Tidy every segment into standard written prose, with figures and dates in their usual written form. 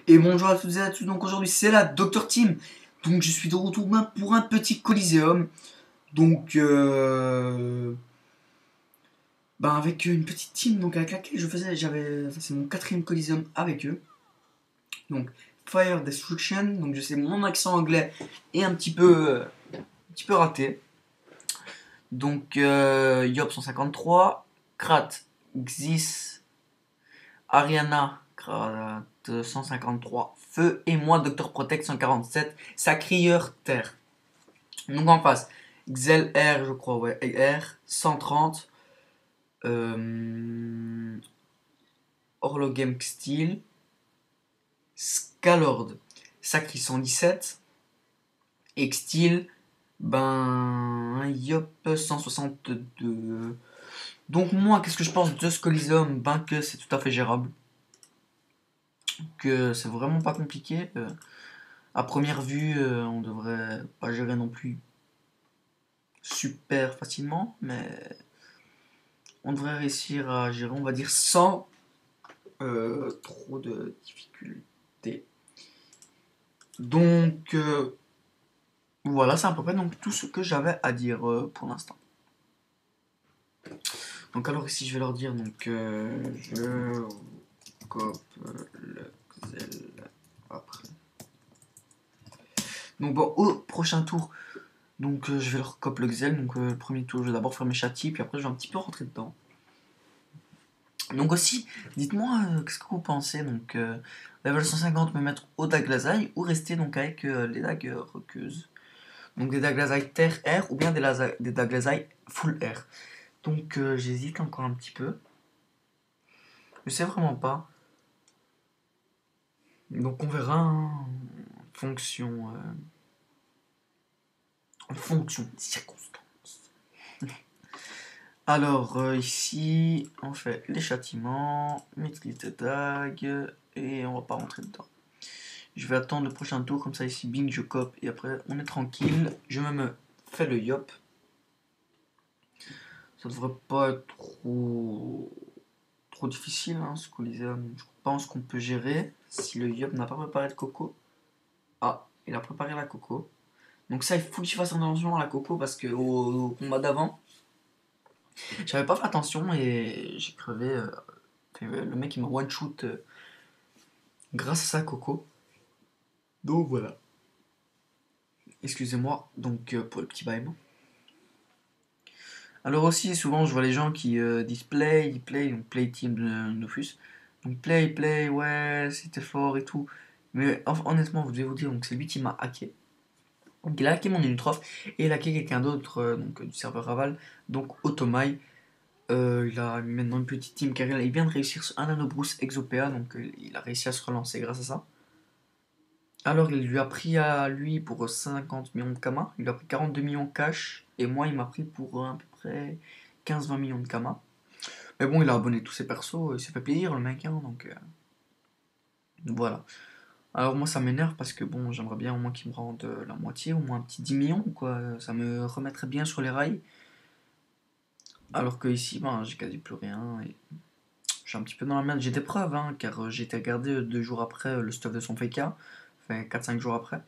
Et bonjour à toutes et à tous, donc aujourd'hui c'est la Dr Team. Donc je suis de retour pour un petit Coliseum. Donc avec une petite team donc avec laquelle c'est mon quatrième Coliseum avec eux. Donc Fire Destruction, donc je sais mon accent anglais est un petit peu raté. Donc Yop 153, Krat, Xis, Ariana, Krat 153, Feu et moi Dr Protect 147, Sacrieur Terre. Donc en face, Xel R, je crois, ouais, R, 130, Orlogame Steel, Scalord, Sacri 117, Extil, Yop 162. Donc moi, qu'est-ce que je pense de ce Coliseum? Que c'est tout à fait gérable, que c'est vraiment pas compliqué. À première vue, on devrait pas gérer non plus super facilement, mais on devrait réussir à gérer, on va dire, sans trop de difficultés. Donc voilà, c'est à peu près donc, tout ce que j'avais à dire pour l'instant. Donc alors ici je vais leur dire donc je cope le Xel après. Donc bon au prochain tour donc je vais leur cope le Xel. Donc le premier tour je vais d'abord faire mes châtis puis après je vais un petit peu rentrer dedans. Donc aussi, dites-moi qu'est-ce que vous pensez. Donc level 150 me mettre au Daglazaï ou rester donc avec les dagues roqueuses. Donc des Daglazaï terre air ou bien des Daglazaï full air. Donc j'hésite encore un petit peu. Je sais vraiment pas. Donc on verra hein, en fonction des circonstances. Alors ici on fait les châtiments, maîtrise de dague et on va pas rentrer dedans. Je vais attendre le prochain tour, comme ça ici, bing, je cope, et après on est tranquille. Je me fais le yop. Ça devrait pas être trop difficile, hein, ce Coliseum. Je pense qu'on peut gérer si le yop n'a pas préparé de coco. Ah, il a préparé la coco. Donc ça, il faut que je fasse attention à la coco parce que au combat d'avant, j'avais pas fait attention et j'ai crevé. Le mec il m'a one shoot grâce à sa coco. Donc voilà. Excusez-moi donc pour le petit bail. Alors aussi, souvent, je vois les gens qui disent play, donc play team de Nofus. Donc play, ouais, c'était fort et tout. Mais honnêtement, vous devez vous dire, donc c'est lui qui m'a hacké. Donc il a hacké mon Unitrof et il a hacké quelqu'un d'autre donc du serveur Aval, donc Automai. Il a maintenant une petite team car il vient de réussir un Nanobrousse Exopéa, donc il a réussi à se relancer grâce à ça. Alors il lui a pris à lui pour 50 millions de Kama, il lui a pris 42 millions cash, et moi il m'a pris pour à peu près 15-20 millions de Kama. Mais bon, il a abonné tous ses persos, il s'est fait plaisir le mec, hein, donc voilà. Alors moi ça m'énerve parce que bon, j'aimerais bien au moins qu'il me rende la moitié, au moins un petit 10 millions, quoi. Ça me remettrait bien sur les rails. Alors que ici, ben, j'ai quasi plus rien, et je suis un petit peu dans la merde. J'ai des preuves, hein, car j'ai été regarder 2 jours après le stuff de son FK, enfin 4-5 jours après.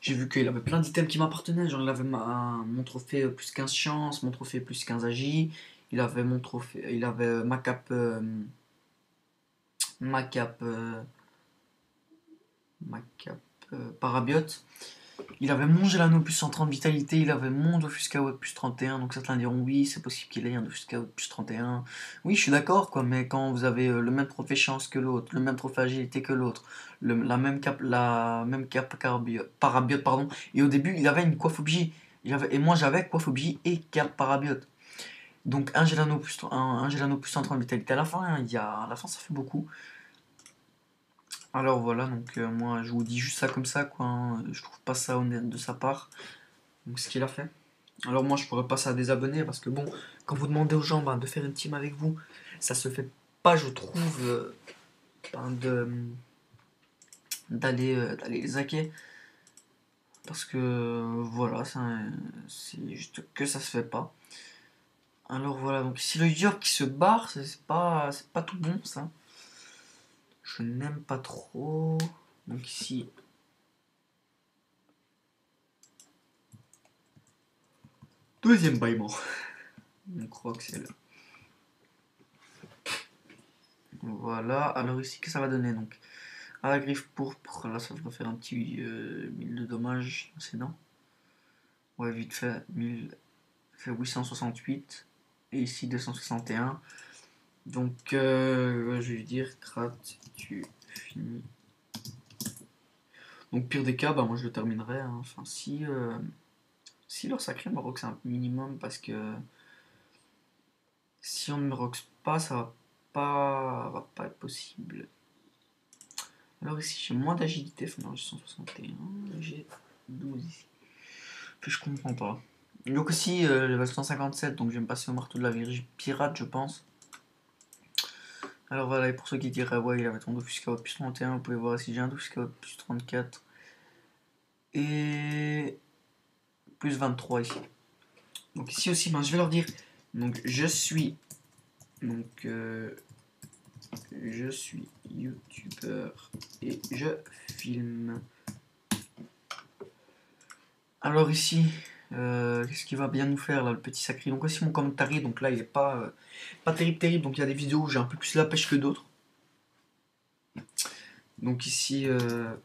J'ai vu qu'il avait plein d'items qui m'appartenaient, genre il avait mon trophée plus 15 chance, mon trophée plus 15 agi, il avait mon trophée, il avait ma cape, ma cape parabiote, il avait mon Gelano plus 130 vitalité, il avait mon Dofus KO plus 31, donc certains diront oui, c'est possible qu'il ait un Dofus KO plus 31. Oui, je suis d'accord, quoi, mais quand vous avez le même trophée chance que l'autre, le même trophée agilité que l'autre, la même cape parabiote, pardon, et au début, il avait une coiffe objet, et moi j'avais coiffe objet et cape parabiote. Donc un Gelano plus 130 vitalité à la fin, hein, à la fin ça fait beaucoup. Alors voilà, donc moi je vous dis juste ça comme ça, quoi, hein, je trouve pas ça honnête de sa part. Donc ce qu'il a fait. Alors moi je pourrais passer à des abonnés parce que bon, quand vous demandez aux gens de faire une team avec vous, ça se fait pas, je trouve, ben, d'aller les hacker. Parce que voilà, c'est juste que ça se fait pas. Alors voilà, donc si le York qui se barre, c'est pas tout bon ça. je n'aime pas trop. Donc ici, deuxième bâillement. On croit que c'est là. Voilà, alors ici, qu'est-ce que ça va donner donc? À la griffe pourpre, là ça devrait faire un petit 1000 de dommages, c'est non? Ouais, vite fait, 1000, fait 868, et ici 261. Donc, je vais lui dire, gratte, tu finis. Donc, pire des cas, bah, moi je le terminerai. Hein. Enfin, si leur sacré me rock, c'est un minimum, parce que si on ne me rock pas, ça va pas être possible. Alors, ici, j'ai moins d'agilité. Enfin, non, j'ai 161, j'ai 12 ici. Puis, je comprends pas. Donc, aussi, level 157, donc je vais me passer au marteau de la Vierge pirate, je pense. Alors voilà, et pour ceux qui diraient, ouais, il avait ton Dofus KO plus 31, vous pouvez voir ici, j'ai un Dofus KO plus 34 et plus 23 ici. Donc ici aussi, ben, je vais leur dire, donc je suis youtubeur et je filme. Alors ici, qu'est-ce qu'il va bien nous faire là, le petit sacré. Donc aussi mon commentaire, donc là il est pas terrible, donc il y a des vidéos où j'ai un peu plus la pêche que d'autres. Donc ici, le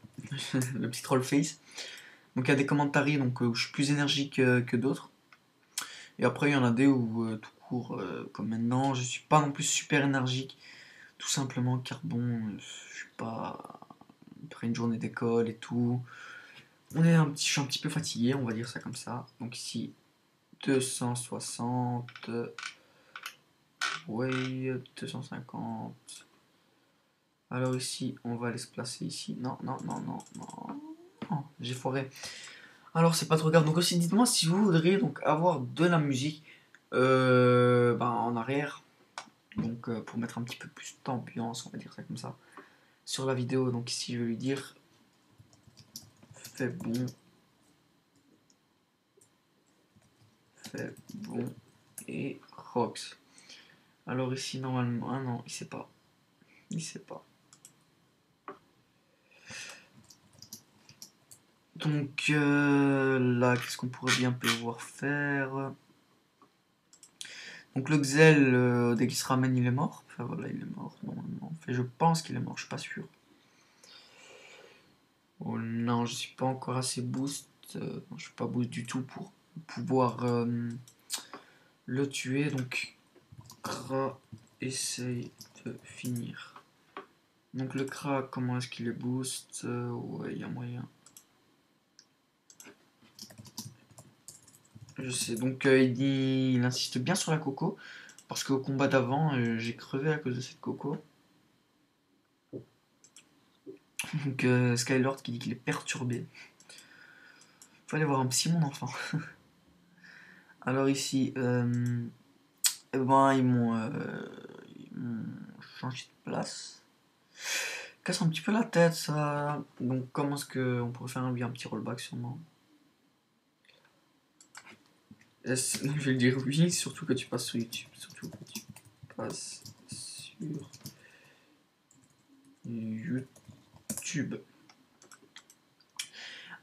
petit troll face. Donc il y a des commentaires donc, où je suis plus énergique que d'autres. Et après il y en a des où tout court, comme maintenant, je suis pas non plus super énergique. Tout simplement car bon, je suis pas... Après une journée d'école et tout. Je suis un petit peu fatigué, on va dire ça comme ça. Donc ici, 260. Oui, 250. Alors ici, on va aller se placer ici. Non, non, non, non, non. Non, j'ai foiré. Alors c'est pas trop grave. Donc aussi dites-moi si vous voudriez donc avoir de la musique en arrière. Donc pour mettre un petit peu plus d'ambiance, on va dire ça comme ça. Sur la vidéo, donc ici je vais lui dire fais bon et Rox. Alors ici normalement. Ah non, il sait pas. Il sait pas. Donc là, qu'est-ce qu'on pourrait bien pouvoir faire? Donc le Xel, dès qu'il se ramène, il est mort. Enfin voilà, il est mort normalement. Enfin, je pense qu'il est mort, je suis pas sûr. Oh non, je suis pas encore assez boost. Non, je suis pas boost du tout pour pouvoir le tuer. Donc, Kra essaye de finir. Donc le Kra, comment est-ce qu'il est boost? Ouais, il y a moyen. Je sais. Donc il insiste bien sur la coco. Parce qu'au combat d'avant, j'ai crevé à cause de cette coco. Donc Skylord qui dit qu'il est perturbé. Faut aller voir un psy, mon enfant. Alors ici, eh ben, ils m'ont changé de place. Casse un petit peu la tête, ça. Donc, comment est-ce qu'on pourrait faire un petit rollback sûrement? Je vais le dire oui, surtout que tu passes sur YouTube. Surtout que tu passes sur YouTube.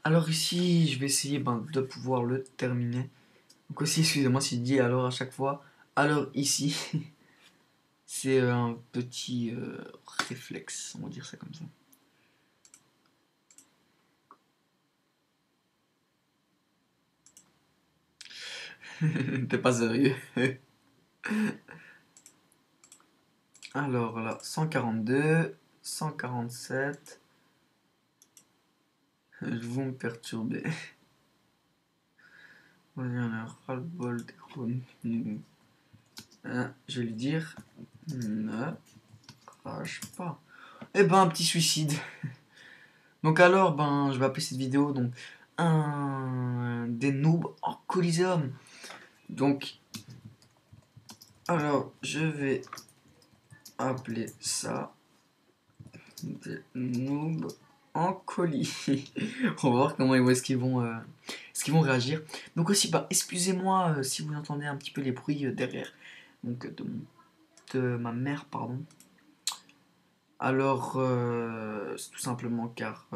Alors ici, je vais essayer de pouvoir le terminer. Donc aussi, excusez-moi si je dis alors à chaque fois. Alors ici, c'est un petit réflexe, on va dire ça comme ça. T'es pas sérieux? Alors là, 142, 147. Vous me perturbez. On a ras-le-bol des revenus. Je vais lui dire ne crache pas. Eh ben, un petit suicide. Donc alors, je vais appeler cette vidéo donc un des noobs en Coliseum. Donc, alors, je vais appeler ça des noobs en colis. On va voir comment est-ce qu'ils vont réagir. Donc aussi, excusez-moi si vous entendez un petit peu les bruits derrière. Donc de ma mère, pardon. Alors, c'est tout simplement car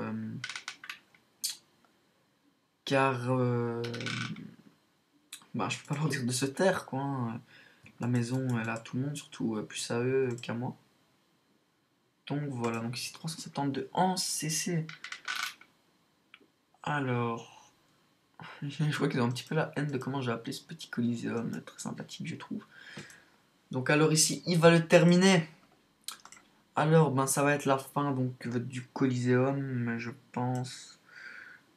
bah, je peux pas leur dire de se taire, quoi, hein. La maison, elle a tout le monde, surtout plus à eux qu'à moi. Donc voilà, donc ici 372 en CC. Alors, je vois qu'ils ont un petit peu la haine de comment j'ai appelé ce petit coliséum, très sympathique, je trouve. Donc alors ici, il va le terminer. Alors, ben ça va être la fin donc du coliséum, je pense.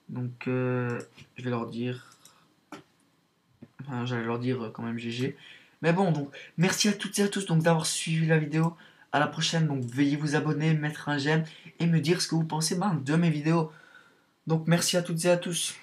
Donc, je vais leur dire. Enfin, j'allais leur dire quand même GG. Mais bon, donc, merci à toutes et à tous donc d'avoir suivi la vidéo. À la prochaine, donc veuillez vous abonner, mettre un j'aime et me dire ce que vous pensez ben, de mes vidéos. Donc, merci à toutes et à tous.